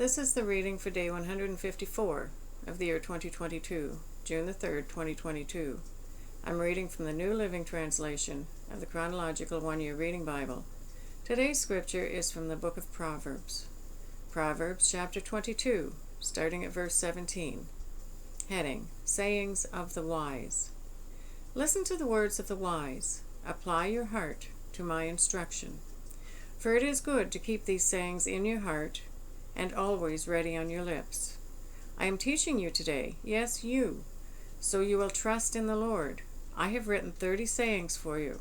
This is the reading for day 154 of the year 2022, June the 3rd, 2022. I'm reading from the New Living Translation of the Chronological One-Year Reading Bible. Today's scripture is from the book of Proverbs. Proverbs chapter 22, starting at verse 17. Heading, Sayings of the Wise. Listen to the words of the wise. Apply your heart to my instruction. For it is good to keep these sayings in your heart and always ready on your lips. I am teaching you today, yes, you, so you will trust in the Lord. I have written 30 sayings for you,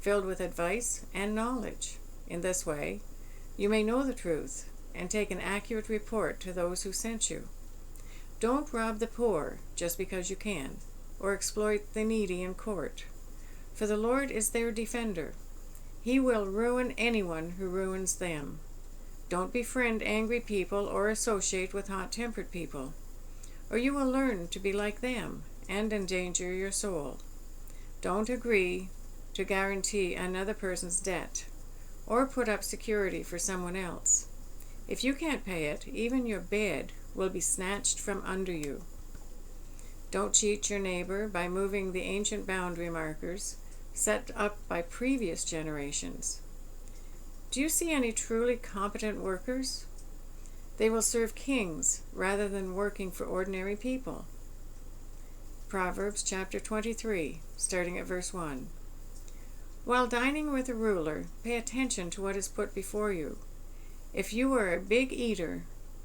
filled with advice and knowledge. In this way, you may know the truth and take an accurate report to those who sent you. Don't rob the poor just because you can, or exploit the needy in court. For the Lord is their defender. He will ruin anyone who ruins them. Don't befriend angry people or associate with hot-tempered people, or you will learn to be like them and endanger your soul. Don't agree to guarantee another person's debt or put up security for someone else. If you can't pay it, even your bed will be snatched from under you. Don't cheat your neighbor by moving the ancient boundary markers set up by previous generations. Do you see any truly competent workers? They will serve kings rather than working for ordinary people. Proverbs chapter 23, starting at verse 1. While dining with a ruler, pay attention to what is put before you. If you are a big eater,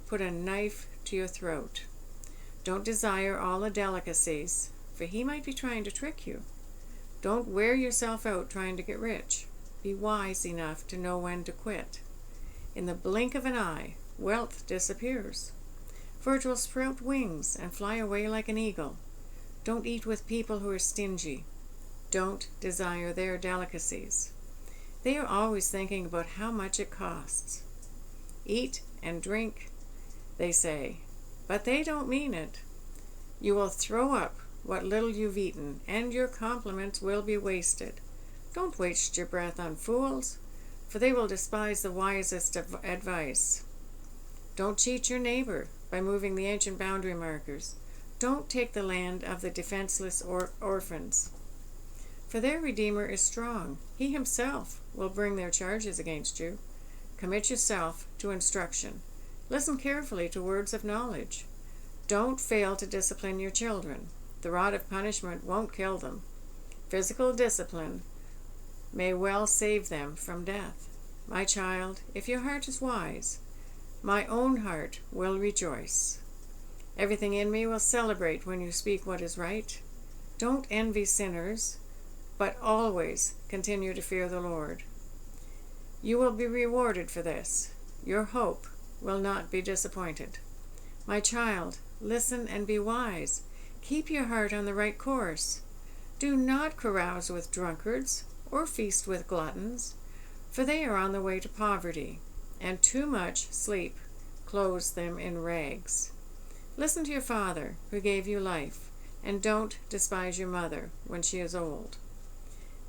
put a knife to your throat. Don't desire all the delicacies, for he might be trying to trick you. Don't wear yourself out trying to get rich. Be wise enough to know when to quit. In the blink of an eye, wealth disappears, for it will sprout wings and fly away like an eagle. Don't eat with people who are stingy. Don't desire their delicacies. They are always thinking about how much it costs. Eat and drink, they say, but they don't mean it. You will throw up what little you've eaten, and your compliments will be wasted. Don't waste your breath on fools, for they will despise the wisest of advice. Don't cheat your neighbor by moving the ancient boundary markers. Don't take the land of the defenseless orphans, for their Redeemer is strong. He himself will bring their charges against you. Commit yourself to instruction. Listen carefully to words of knowledge. Don't fail to discipline your children. The rod of punishment won't kill them. Physical discipline may well save them from death. My child, if your heart is wise, my own heart will rejoice. Everything in me will celebrate when you speak what is right. Don't envy sinners, but always continue to fear the Lord. You will be rewarded for this. Your hope will not be disappointed. My child, listen and be wise. Keep your heart on the right course. Do not carouse with drunkards or feast with gluttons, for they are on the way to poverty, and too much sleep clothes them in rags. Listen to your father, who gave you life, and don't despise your mother when she is old.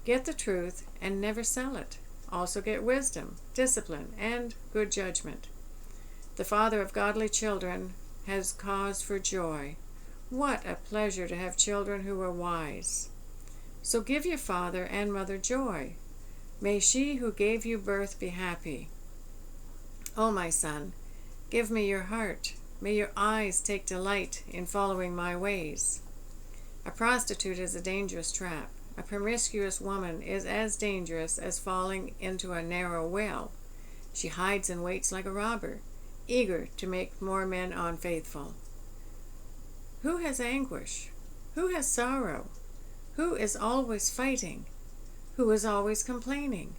Get the truth and never sell it. Also get wisdom, discipline, and good judgment. The father of godly children has cause for joy. What a pleasure to have children who are wise. So give your father and mother joy. May she who gave you birth be happy. O my son, give me your heart. May your eyes take delight in following my ways. A prostitute is a dangerous trap. A promiscuous woman is as dangerous as falling into a narrow well. She hides and waits like a robber, eager to make more men unfaithful. Who has anguish? Who has sorrow? Who is always fighting? Who is always complaining?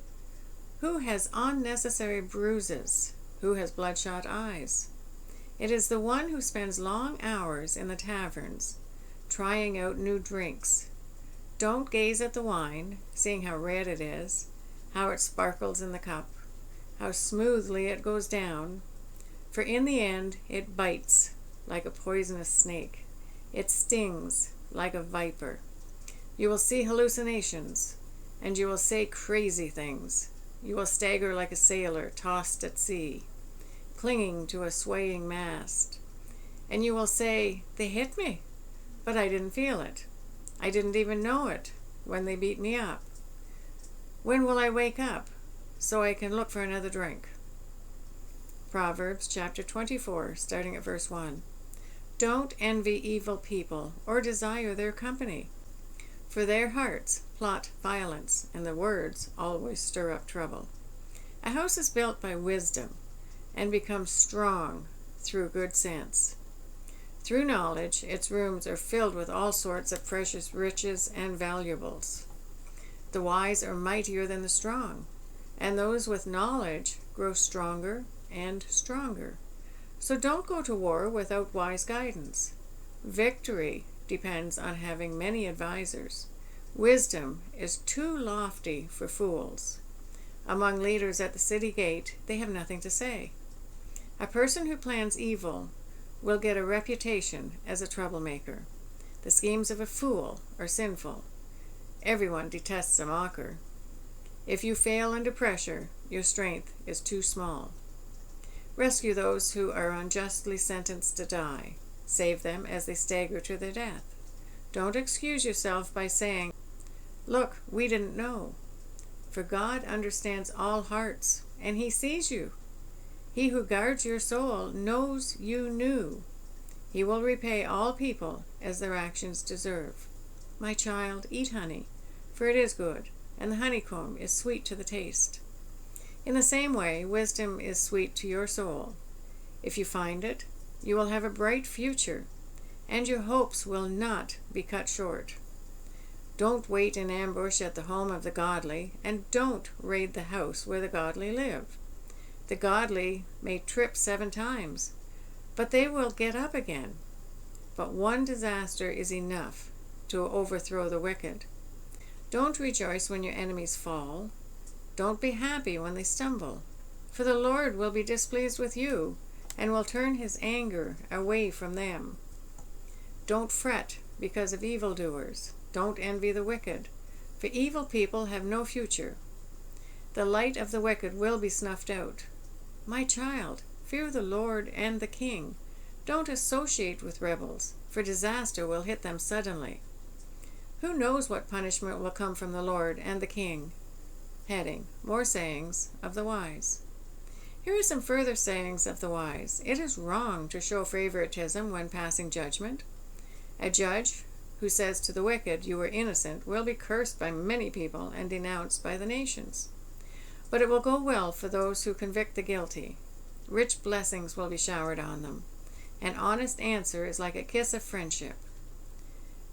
Who has unnecessary bruises? Who has bloodshot eyes? It is the one who spends long hours in the taverns, trying out new drinks. Don't gaze at the wine, seeing how red it is, how it sparkles in the cup, how smoothly it goes down, for in the end it bites like a poisonous snake. It stings like a viper. You will see hallucinations, and you will say crazy things. You will stagger like a sailor tossed at sea. clinging to a swaying mast. And you will say, "They hit me, but I didn't feel it. I didn't even know it when they beat me up. When will I wake up so I can look for another drink?" Proverbs chapter 24, starting at verse 1. Don't envy evil people or desire their company, for their hearts plot violence, and their words always stir up trouble. A house is built by wisdom and becomes strong through good sense. Through knowledge, its rooms are filled with all sorts of precious riches and valuables. The wise are mightier than the strong, and those with knowledge grow stronger and stronger. So don't go to war without wise guidance. Victory depends on having many advisers. Wisdom is too lofty for fools. Among leaders at the city gate, they have nothing to say. A person who plans evil will get a reputation as a troublemaker. The schemes of a fool are sinful. Everyone detests a mocker. If you fail under pressure, your strength is too small. Rescue those who are unjustly sentenced to die. Save them as they stagger to their death. Don't excuse yourself by saying, "Look, we didn't know." For God understands all hearts, and He sees you. He who guards your soul knows you knew. He will repay all people as their actions deserve. My child, eat honey, for it is good, and the honeycomb is sweet to the taste. In the same way, wisdom is sweet to your soul. If you find it, you will have a bright future, and your hopes will not be cut short. Don't wait in ambush at the home of the godly, and don't raid the house where the godly live. The godly may trip 7 times, but they will get up again. But one disaster is enough to overthrow the wicked. Don't rejoice when your enemies fall. Don't be happy when they stumble, for the Lord will be displeased with you and will turn His anger away from them. Don't fret because of evildoers. Don't envy the wicked, for evil people have no future. The light of the wicked will be snuffed out. My child, fear the Lord and the King. Don't associate with rebels, for disaster will hit them suddenly. Who knows what punishment will come from the Lord and the King? Heading: More sayings of the wise. Here are some further sayings of the wise. It is wrong to show favoritism when passing judgment. A judge who says to the wicked, "You are innocent," will be cursed by many people and denounced by the nations. But it will go well for those who convict the guilty. Rich blessings will be showered on them. An honest answer is like a kiss of friendship.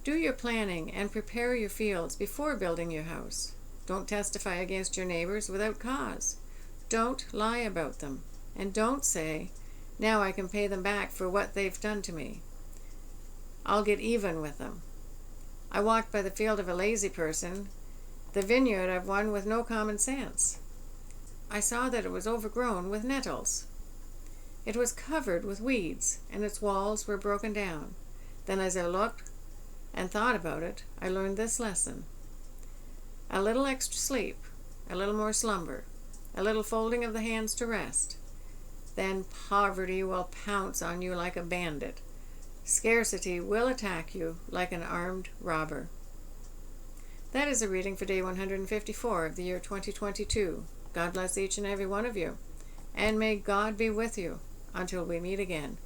Do your planning and prepare your fields before building your house. Don't testify against your neighbors without cause. Don't lie about them. And don't say, "Now I can pay them back for what they've done to me. I'll get even with them." I walked by the field of a lazy person, the vineyard of one with no common sense. I saw that it was overgrown with nettles. It was covered with weeds, and its walls were broken down. Then as I looked and thought about it, I learned this lesson. A little extra sleep, a little more slumber, a little folding of the hands to rest. Then poverty will pounce on you like a bandit. Scarcity will attack you like an armed robber. That is a reading for day 154 of the year 2022. God bless each and every one of you, and may God be with you until we meet again.